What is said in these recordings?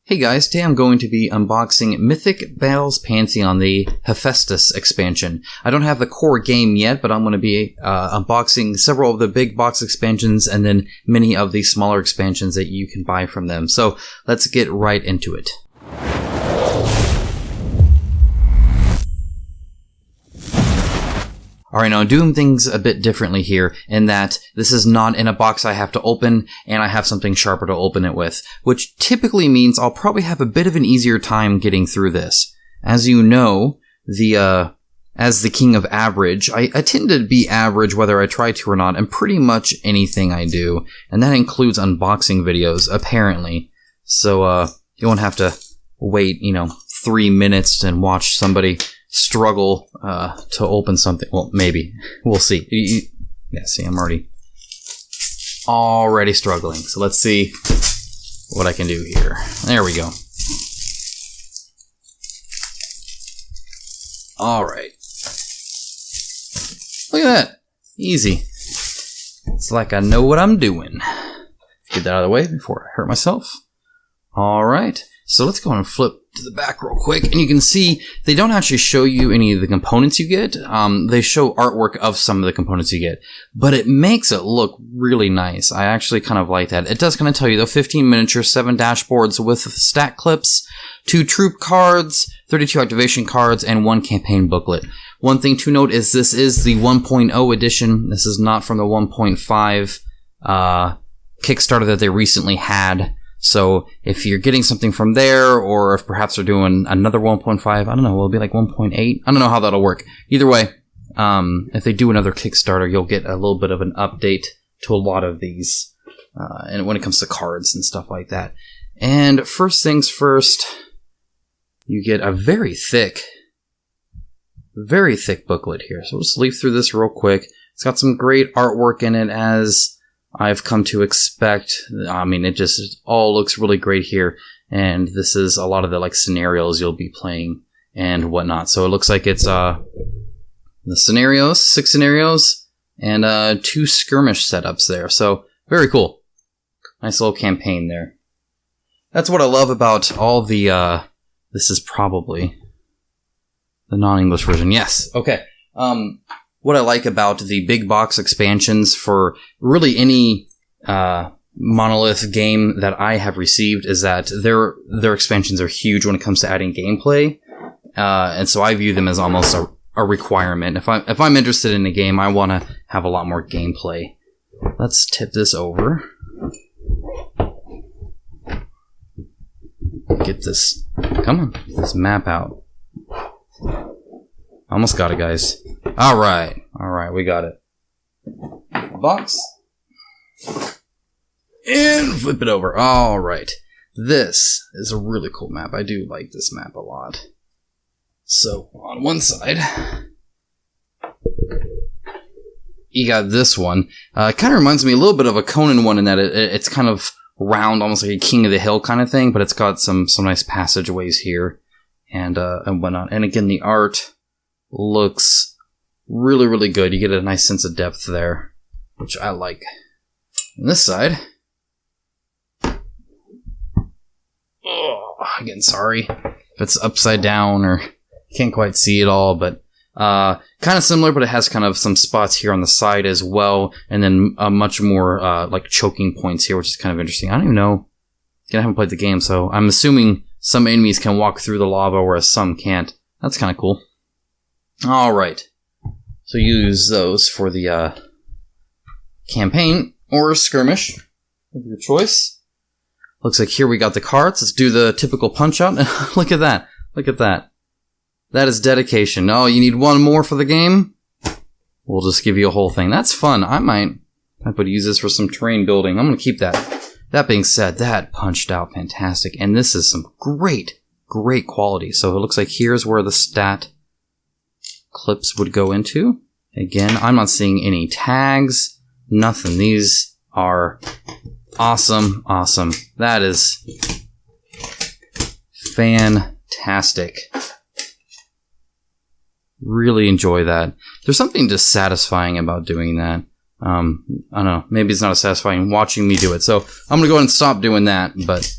Hey guys, today I'm going to be unboxing Mythic Battles Pantheon, the Hephaistos expansion. I don't have the core game yet, but I'm going to be unboxing several of the big box expansions and then many of the smaller expansions that you can buy from them. So let's get right into it. Alright, now I'm doing things a bit differently here in that this is not in a box I have to open and I have something sharper to open it with, which typically means I'll probably have a bit of an easier time getting through this. As you know, as the king of average, I tend to be average whether I try to or not in pretty much anything I do, and that includes unboxing videos, apparently. So, you won't have to wait, 3 minutes and watch somebody struggle to open something. Well, maybe. We'll see. Yeah, see, I'm already struggling. So let's see what I can do here. There we go. Alright. Look at that. Easy. It's like I know what I'm doing. Get that out of the way before I hurt myself. Alright. So let's go and flip to the back real quick, and you can see they don't actually show you any of the components you get. They show artwork of some of the components you get, but it makes it look really nice. I actually kind of like that. It does kind of tell you, though, 15 miniatures, 7 dashboards with stat clips, 2 troop cards, 32 activation cards, and 1 campaign booklet. One thing to note is this is the 1.0 edition. This is not from the 1.5 Kickstarter that they recently had. So if you're getting something from there, or if perhaps they're doing another 1.5, I don't know, will it be like 1.8? I don't know how that'll work. Either way, if they do another Kickstarter, you'll get a little bit of an update to a lot of these, and when it comes to cards and stuff like that. And first things first, you get a very thick booklet here. So we'll just leaf through this real quick. It's got some great artwork in it, as I've come to expect. I mean, it just all looks really great here. And this is a lot of the scenarios you'll be playing and whatnot. So it looks like it's the scenarios, 6 scenarios, and 2 skirmish setups there. So very cool. Nice little campaign there. That's what I love about all the this is probably the non-English version. Yes. Okay. What I like about the big box expansions for really any Monolith game that I have received is that their expansions are huge when it comes to adding gameplay, and so I view them as almost a requirement. If I'm interested in a game, I want to have a lot more gameplay. Let's tip this over. Get this, come on, this map out. Almost got it, guys. Alright, we got it. Box. And flip it over. Alright. This is a really cool map. I do like this map a lot. So, on one side, you got this one. It kind of reminds me a little bit of a Conan one in that it's kind of round, almost like a King of the Hill kind of thing, but it's got some nice passageways here and whatnot. And again, the art looks really, really good. You get a nice sense of depth there, which I like. On this side, again, sorry if it's upside down or can't quite see it all, but kind of similar, but it has kind of some spots here on the side as well, and then much more choking points here, which is kind of interesting. I don't even know. Again, I haven't played the game, so I'm assuming some enemies can walk through the lava, whereas some can't. That's kind of cool. Alright, so use those for the campaign or skirmish of your choice. Looks like here we got the cards. Let's do the typical punch out. Look at that. Look at that. That is dedication. Oh, you need one more for the game? We'll just give you a whole thing. That's fun. I might use this for some terrain building. I'm going to keep that. That being said, that punched out fantastic. And this is some great quality. So it looks like here's where the stat clips would go into. Again, I'm not seeing any tags, nothing. These are awesome. That is fantastic. Really enjoy that. There's something just satisfying about doing that. I don't know, maybe it's not as satisfying watching me do it. So I'm going to go ahead and stop doing that, but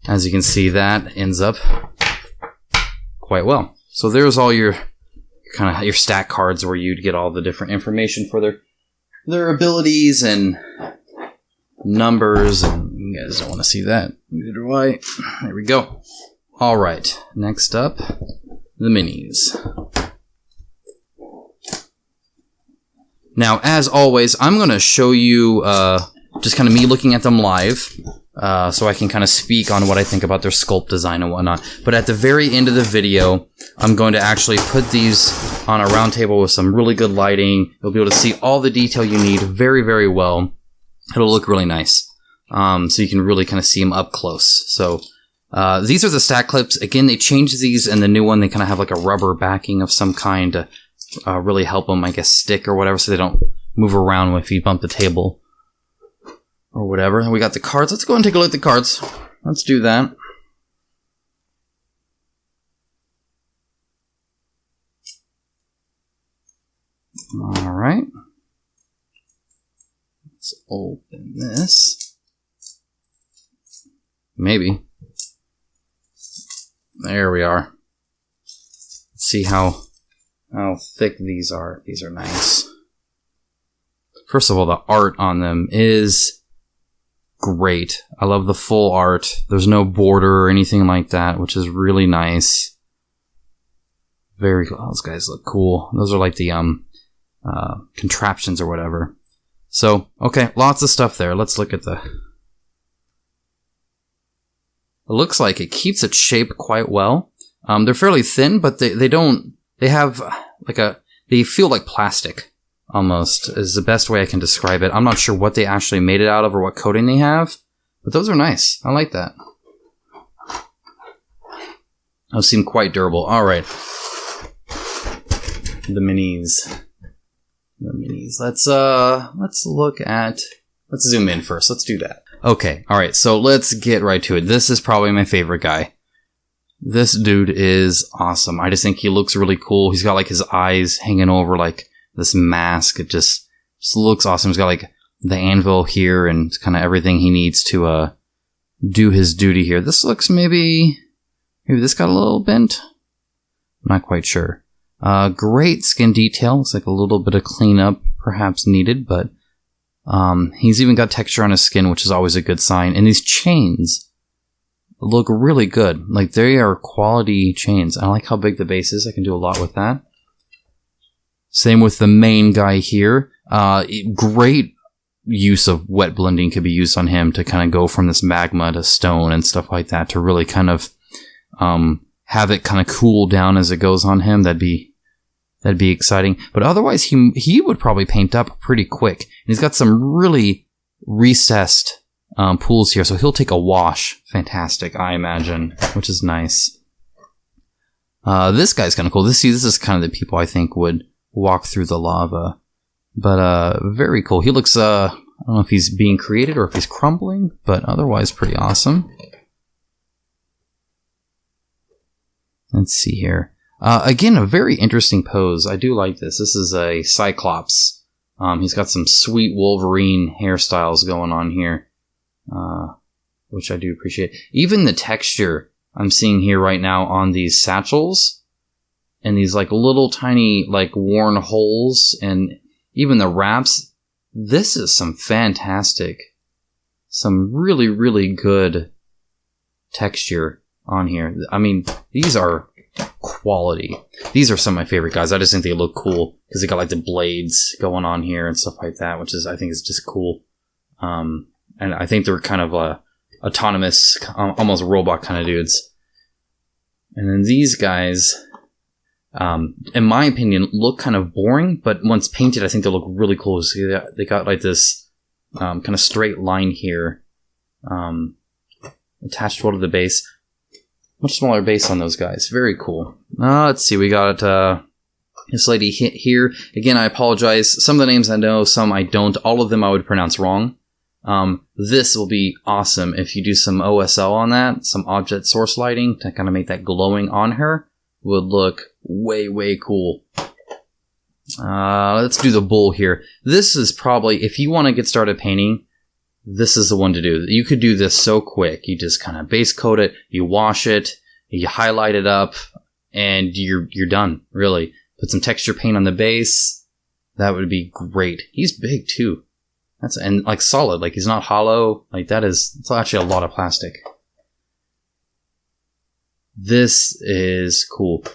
as you can see, that ends up quite well. So there's all your kind of your stat cards where you'd get all the different information for their abilities and numbers, and you guys don't want to see that. Neither do I. There we go. All right, next up, the minis. Now, as always, I'm going to show you just kind of me looking at them live, so I can kind of speak on what I think about their sculpt design and whatnot. But at the very end of the video, I'm going to actually put these on a round table with some really good lighting. You'll be able to see all the detail you need very, very well. It'll look really nice, so you can really kind of see them up close. So these are the stat clips. Again, they changed these in the new one. They kind of have like a rubber backing of some kind to really help them, I guess, stick or whatever, so they don't move around if you bump the table or whatever. We got the cards. Let's go and take a look at the cards. Let's do that. All right. Let's open this. Maybe. There we are. Let's see how thick these are. These are nice. First of all, the art on them is great. I love the full art. There's no border or anything like that, which is really nice. Very cool. Those guys look cool. Those are like the contraptions or whatever. So, okay, lots of stuff there. Let's look at the... It looks like it keeps its shape quite well. They're fairly thin, but they don't... They have like they feel like plastic, almost, is the best way I can describe it. I'm not sure what they actually made it out of or what coating they have, but those are nice. I like that. Those seem quite durable. All right. The minis. Let's zoom in first. Let's do that. Okay. All right. So let's get right to it. This is probably my favorite guy. This dude is awesome. I just think he looks really cool. He's got like his eyes hanging over like this mask. It just looks awesome. He's got like the anvil here and kind of everything he needs to do his duty here. This looks maybe this got a little bent. I'm not quite sure. Great skin detail. Looks like a little bit of cleanup perhaps needed, but he's even got texture on his skin, which is always a good sign. And these chains look really good. Like, they are quality chains. I like how big the base is. I can do a lot with that. Same with the main guy here. Great use of wet blending could be used on him to kind of go from this magma to stone and stuff like that to really kind of have it kind of cool down as it goes on him. That'd be exciting. But otherwise, he would probably paint up pretty quick. And he's got some really recessed pools here, so he'll take a wash. Fantastic, I imagine, which is nice. This guy's kind of cool. This is kind of the people I think would walk through the lava. But very cool. He looks, I don't know if he's being created or if he's crumbling, but otherwise pretty awesome. Let's see here. Again, a very interesting pose. I do like this. This is a Cyclops. He's got some sweet Wolverine hairstyles going on here. Which I do appreciate. Even the texture I'm seeing here right now on these satchels and these like little tiny like worn holes and even the wraps. This is some really, really good texture on here. I mean, these are quality. These are some of my favorite guys. I just think they look cool because they got like the blades going on here and stuff like that, which I think is just cool. And I think they're kind of autonomous, almost robot kind of dudes. And then these guys, in my opinion, look kind of boring, but once painted, I think they look really cool. So they got like this kind of straight line here, attached well to the base. Much smaller base on those guys. Very cool. Let's see, we got this lady here. Again, I apologize. Some of the names I know, some I don't. All of them I would pronounce wrong. This will be awesome if you do some OSL on that, some object source lighting to kind of make that glowing on her. Would look way, way cool. Let's do the bull here. This is probably, if you want to get started painting, this is the one to do. You could do this so quick. You just kind of base coat it, you wash it, you highlight it up, and you're done, really. Put some texture paint on the base. That would be great. He's big too. And like solid, like he's not hollow. Like it's actually a lot of plastic. This is cool.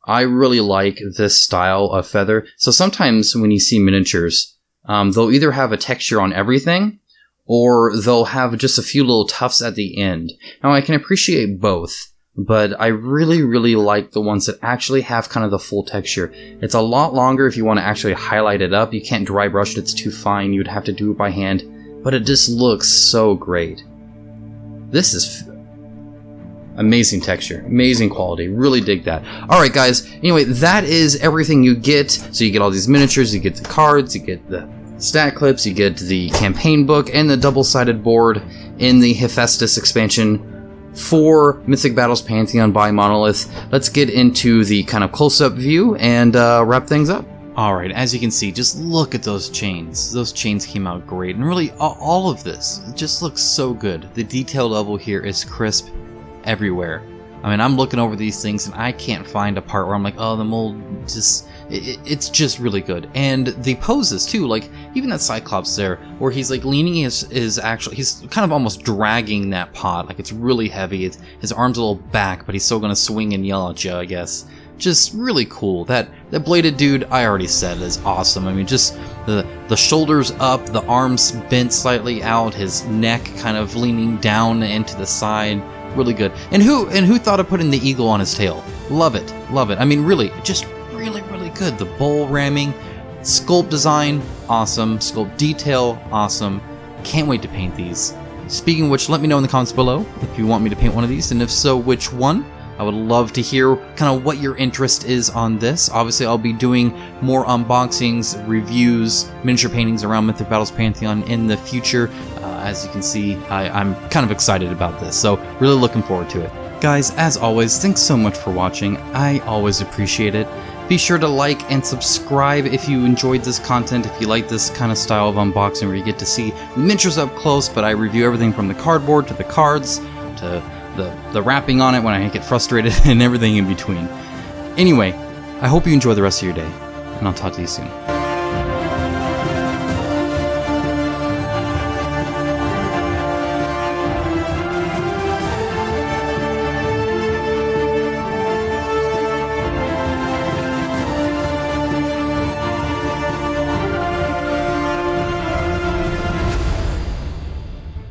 I really like this style of feather. So sometimes when you see miniatures, they'll either have a texture on everything, or they'll have just a few little tufts at the end. Now I can appreciate both, but I really, really like the ones that actually have kind of the full texture. It's a lot longer if you want to actually highlight it up. You can't dry brush it, it's too fine. You'd have to do it by hand, but it just looks so great. This is amazing texture, amazing quality, really dig that. Alright guys, anyway, that is everything you get. So you get all these miniatures, you get the cards, you get the stat clips, you get the campaign book, and the double-sided board in the Hephaistos expansion for Mythic Battles Pantheon by Monolith. Let's get into the kind of close-up view and wrap things up. Alright, as you can see, just look at those chains. Those chains came out great, and really all of this just looks so good. The detail level here is crisp everywhere. I mean, I'm looking over these things and I can't find a part where I'm like, oh, the mold just... It's just really good. And the poses too, like even that Cyclops there, where he's like leaning is actually, he's kind of almost dragging that pot, like it's really heavy. His arm's a little back, but he's still gonna swing and yell at you, I guess. Just really cool. That bladed dude, I already said, is awesome. I mean, just the shoulders up, the arms bent slightly out, his neck kind of leaning down into the side. Really good. And who thought of putting the eagle on his tail? Love it. Love it. I mean, really, just really, really good. The bowl ramming, sculpt design, awesome. Sculpt detail, awesome. Can't wait to paint these. Speaking of which, let me know in the comments below if you want me to paint one of these, and if so, which one. I would love to hear kind of what your interest is on this. Obviously, I'll be doing more unboxings, reviews, miniature paintings around Mythic Battles Pantheon in the future. As you can see, I'm kind of excited about this, so really looking forward to it. Guys, as always, thanks so much for watching. I always appreciate it. Be sure to like and subscribe if you enjoyed this content, if you like this kind of style of unboxing where you get to see miniatures up close, but I review everything from the cardboard to the cards to the wrapping on it when I get frustrated and everything in between. Anyway, I hope you enjoy the rest of your day, and I'll talk to you soon.